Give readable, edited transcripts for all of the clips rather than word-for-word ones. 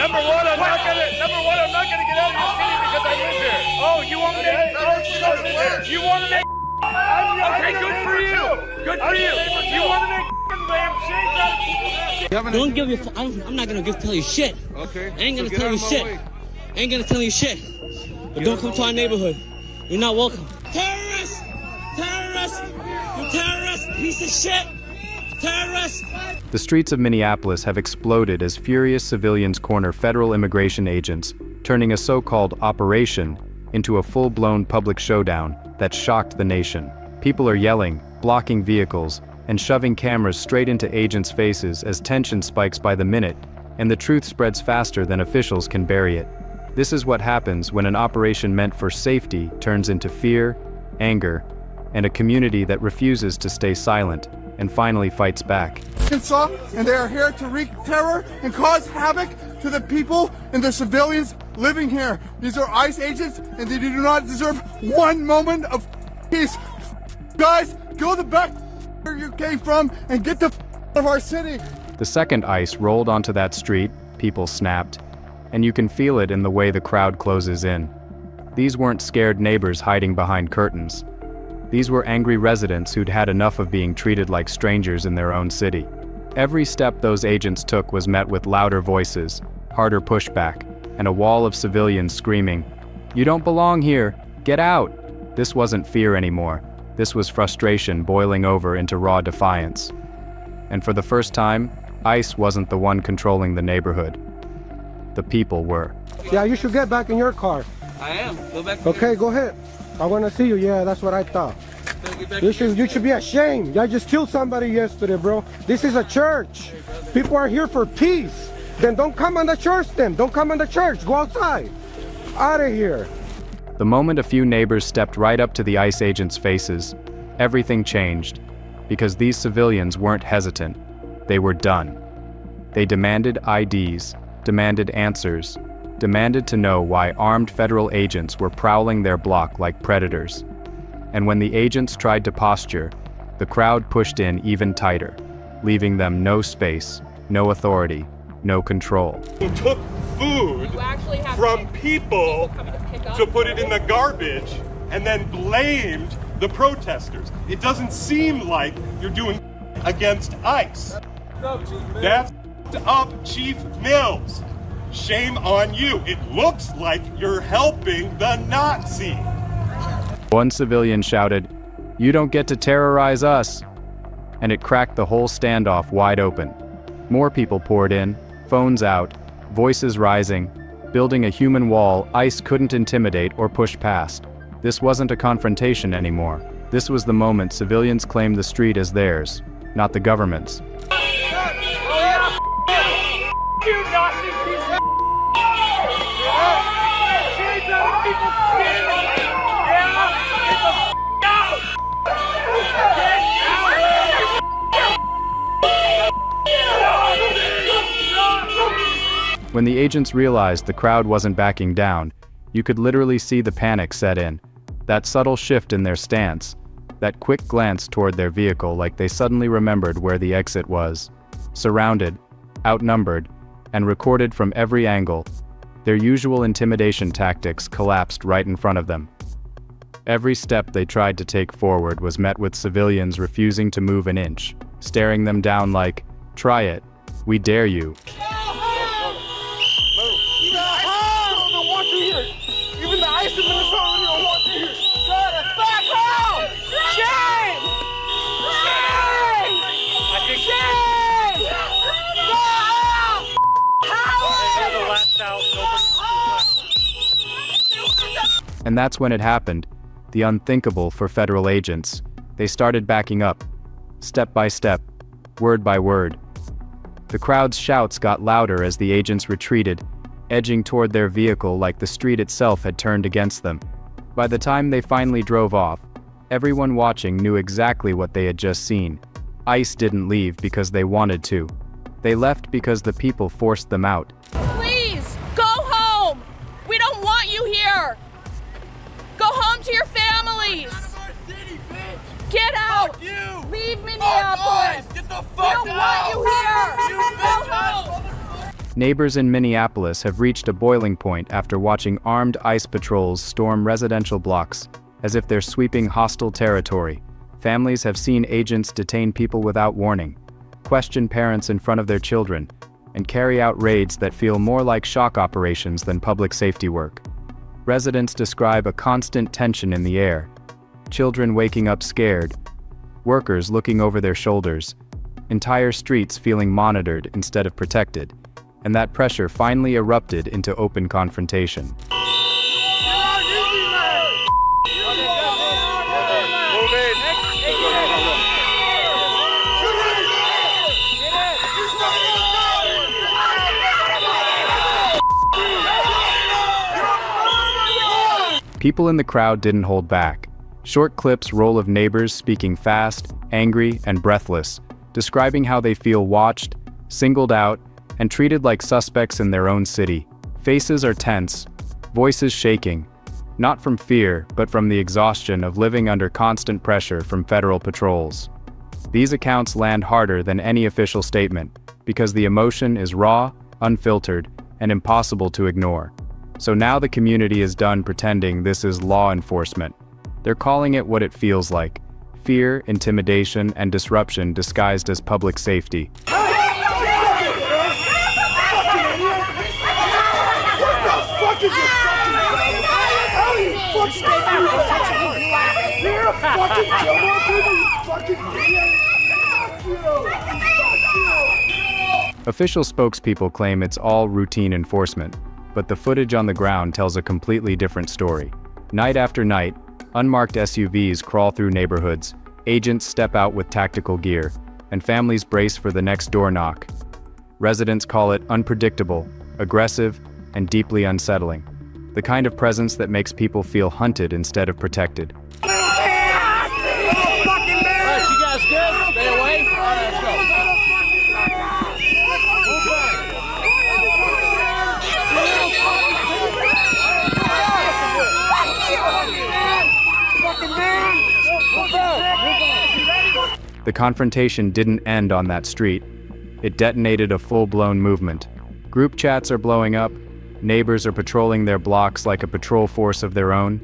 Number one, I'm not gonna get out of your city because I live here. Oh, you want me to? You want to make? Okay, good for you. Good for you. You want to make lampshades out of people's? Don't give you. I'm not gonna tell you shit. Okay. I ain't gonna tell you shit. I ain't gonna tell you shit. But don't come to our neighborhood. You're not welcome. Terrorist! Terrorist! You terrorist! Piece of shit! Terrorist! The streets of Minneapolis have exploded as furious civilians corner federal immigration agents, turning a so-called operation into a full-blown public showdown that shocked the nation. People are yelling, blocking vehicles, and shoving cameras straight into agents' faces as tension spikes by the minute, and the truth spreads faster than officials can bury it. This is what happens when an operation meant for safety turns into fear, anger, and a community that refuses to stay silent and finally fights back. Arkansas, and they are here to wreak terror and cause havoc to the people and the civilians living here. These are ICE agents, and they do not deserve one moment of peace. Guys, go the back where you came from and get the out of our city. The second ICE rolled onto that street, people snapped, and you can feel it in the way the crowd closes in. These weren't scared neighbors hiding behind curtains. These were angry residents who'd had enough of being treated like strangers in their own city. Every step those agents took was met with louder voices, harder pushback, and a wall of civilians screaming, "You don't belong here! Get out!" This wasn't fear anymore. This was frustration boiling over into raw defiance. And for the first time, ICE wasn't the one controlling the neighborhood. The people were. Yeah, you should get back in your car. I am. Go back. Okay, go ahead. I want to see you. Yeah, that's what I thought. You should be ashamed. I just killed somebody yesterday, bro. This is a church. People are here for peace. Then don't come on the church then. Don't come on the church. Go outside. Out of here. The moment a few neighbors stepped right up to the ICE agents' faces, everything changed. Because these civilians weren't hesitant. They were done. They demanded IDs, demanded answers, demanded to know why armed federal agents were prowling their block like predators. And when the agents tried to posture, the crowd pushed in even tighter, leaving them no space, no authority, no control. Who took food from people to put it in the garbage and then blamed the protesters. It doesn't seem like you're doing against ICE. That's up, Chief Mills. Shame on you. It looks like you're helping the Nazi. One civilian shouted, "You don't get to terrorize us!" And it cracked the whole standoff wide open. More people poured in, phones out, voices rising, building a human wall ICE couldn't intimidate or push past. This wasn't a confrontation anymore. This was the moment civilians claimed the street as theirs, not the government's. When the agents realized the crowd wasn't backing down, you could literally see the panic set in. That subtle shift in their stance, that quick glance toward their vehicle like they suddenly remembered where the exit was. Surrounded, outnumbered, and recorded from every angle, their usual intimidation tactics collapsed right in front of them. Every step they tried to take forward was met with civilians refusing to move an inch, staring them down like, "Try it. We dare you." Even the ICE administration don't want you here. Back home! Shame! Shame! And that's when it happened. The unthinkable for federal agents. They started backing up, step by step, word by word. The crowd's shouts got louder as the agents retreated, edging toward their vehicle like the street itself had turned against them. By the time they finally drove off, everyone watching knew exactly what they had just seen. ICE didn't leave because they wanted to. They left because the people forced them out. Please, go home! We don't want you here! Go home to your families! Get out! Leave Minneapolis! Get the fuck out! We don't want you here! Go home! Neighbors in Minneapolis have reached a boiling point after watching armed ICE patrols storm residential blocks as if they're sweeping hostile territory. Families have seen agents detain people without warning, question parents in front of their children, and carry out raids that feel more like shock operations than public safety work. Residents describe a constant tension in the air, children waking up scared, workers looking over their shoulders, entire streets feeling monitored instead of protected, and that pressure finally erupted into open confrontation. People in the crowd didn't hold back. Short clips roll of neighbors speaking fast, angry, and breathless, describing how they feel watched, singled out, and treated like suspects in their own city. Faces are tense, voices shaking, not from fear, but from the exhaustion of living under constant pressure from federal patrols. These accounts land harder than any official statement, because the emotion is raw, unfiltered, and impossible to ignore. So now the community is done pretending this is law enforcement. They're calling it what it feels like: fear, intimidation, and disruption disguised as public safety. Official spokespeople claim it's all routine enforcement, but the footage on the ground tells a completely different story. Night after night, unmarked SUVs crawl through neighborhoods, agents step out with tactical gear, and families brace for the next door knock. Residents call it unpredictable, aggressive, and deeply unsettling. The kind of presence that makes people feel hunted instead of protected. Alright, you guys good? Stay away? Alright, let's go. The confrontation didn't end on that street. It detonated a full-blown movement. Group chats are blowing up, neighbors are patrolling their blocks like a patrol force of their own,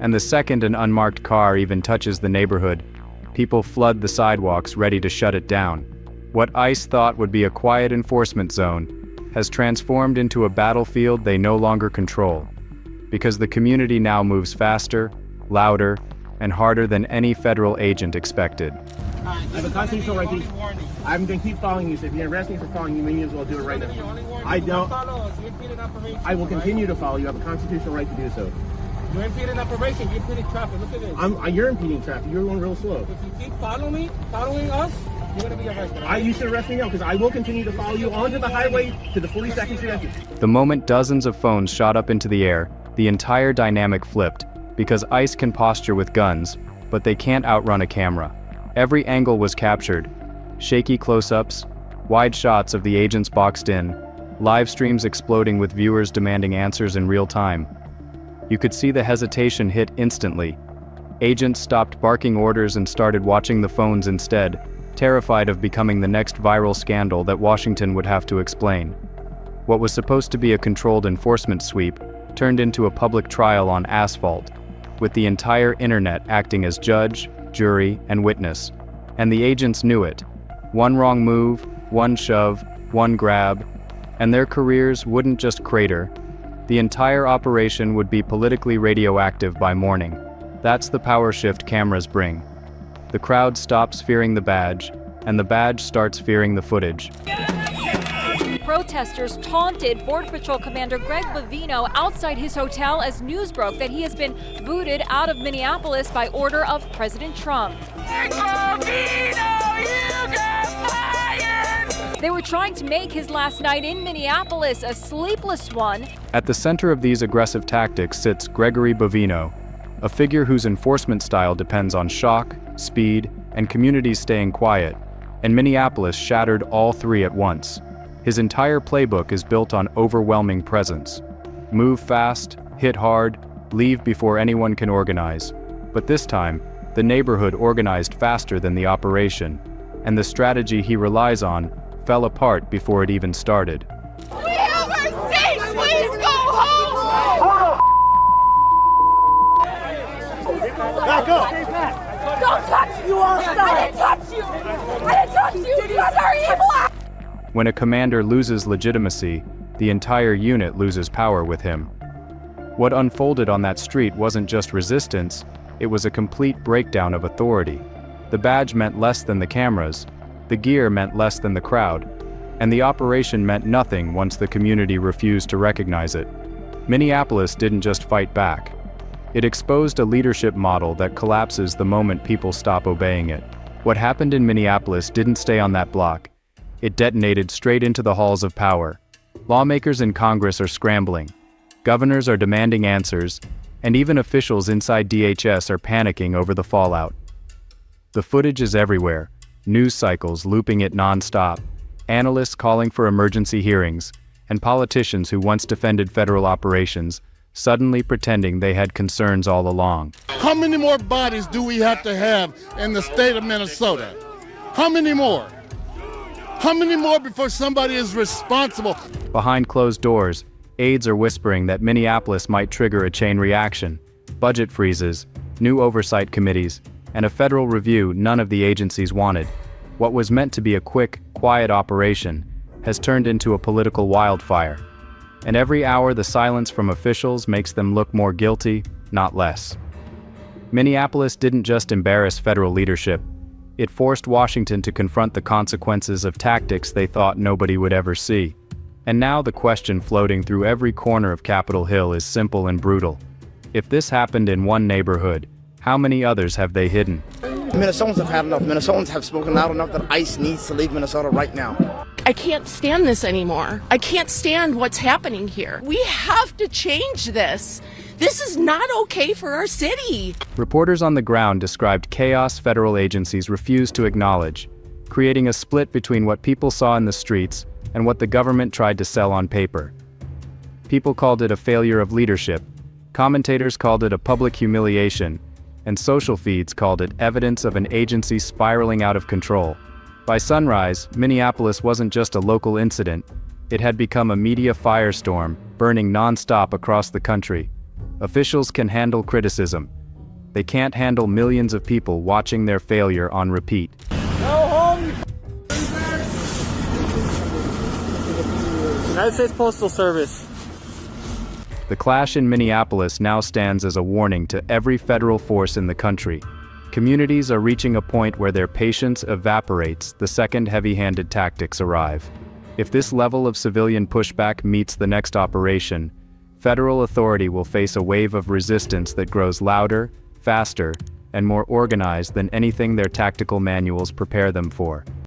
and the second an unmarked car even touches the neighborhood, people flood the sidewalks ready to shut it down. What ICE thought would be a quiet enforcement zone has transformed into a battlefield they no longer control, because the community now moves faster, louder, and harder than any federal agent expected. I have a constitutional right to. I'm going to keep following you, so if you're going to arrest me for following you, may as well do it right now. I don't. I will continue to follow you. I have a constitutional right to do so. You're impeding operation. You're impeding traffic. Look at this. You're impeding traffic. You're going real slow. If you keep following us, you're going to be arrested. You should arrest me now, because I will continue to follow you onto the highway to the 42nd Street exit. The moment dozens of phones shot up into the air, the entire dynamic flipped, because ICE can posture with guns, but they can't outrun a camera. Every angle was captured. Shaky close-ups, wide shots of the agents boxed in, live streams exploding with viewers demanding answers in real time. You could see the hesitation hit instantly. Agents stopped barking orders and started watching the phones instead, terrified of becoming the next viral scandal that Washington would have to explain. What was supposed to be a controlled enforcement sweep turned into a public trial on asphalt, with the entire internet acting as judge, jury, and witness. And the agents knew it. One wrong move, one shove, one grab, and their careers wouldn't just crater. The entire operation would be politically radioactive by morning. That's the power shift cameras bring. The crowd stops fearing the badge, and the badge starts fearing the footage. Protesters taunted Border Patrol Commander Greg Bovino outside his hotel as news broke that he has been booted out of Minneapolis by order of President Trump. They were trying to make his last night in Minneapolis a sleepless one. At the center of these aggressive tactics sits Gregory Bovino, a figure whose enforcement style depends on shock, speed, and communities staying quiet, and Minneapolis shattered all three at once. His entire playbook is built on overwhelming presence. Move fast, hit hard, leave before anyone can organize. But this time, the neighborhood organized faster than the operation, and the strategy he relies on fell apart before it even started. We When a commander loses legitimacy, the entire unit loses power with him. What unfolded on that street wasn't just resistance, it was a complete breakdown of authority. The badge meant less than the cameras, the gear meant less than the crowd, and the operation meant nothing once the community refused to recognize it. Minneapolis didn't just fight back. It exposed a leadership model that collapses the moment people stop obeying it. What happened in Minneapolis didn't stay on that block. It detonated straight into the halls of power. Lawmakers in Congress are scrambling. Governors are demanding answers, and even officials inside DHS are panicking over the fallout. The footage is everywhere, news cycles looping it non-stop, analysts calling for emergency hearings, and politicians who once defended federal operations suddenly pretending they had concerns all along. How many more bodies do we have to have in the state of Minnesota? How many more? How many more before somebody is responsible? Behind closed doors, aides are whispering that Minneapolis might trigger a chain reaction, budget freezes, new oversight committees, and a federal review none of the agencies wanted. What was meant to be a quick, quiet operation has turned into a political wildfire. And every hour the silence from officials makes them look more guilty, not less. Minneapolis didn't just embarrass federal leadership, it forced Washington to confront the consequences of tactics they thought nobody would ever see. And now the question floating through every corner of Capitol Hill is simple and brutal. If this happened in one neighborhood, how many others have they hidden? Minnesotans have had enough. Minnesotans have spoken loud enough that ICE needs to leave Minnesota right now. I can't stand this anymore. I can't stand what's happening here. We have to change this. This is not okay for our city. Reporters on the ground described chaos federal agencies refused to acknowledge, creating a split between what people saw in the streets and what the government tried to sell on paper. People called it a failure of leadership, commentators called it a public humiliation, and social feeds called it evidence of an agency spiraling out of control. By sunrise, Minneapolis wasn't just a local incident, it had become a media firestorm, burning non-stop across the country. Officials can handle criticism. They can't handle millions of people watching their failure on repeat. United States Postal Service. The clash in Minneapolis now stands as a warning to every federal force in the country. Communities are reaching a point where their patience evaporates the second heavy-handed tactics arrive. If this level of civilian pushback meets the next operation, federal authority will face a wave of resistance that grows louder, faster, and more organized than anything their tactical manuals prepare them for.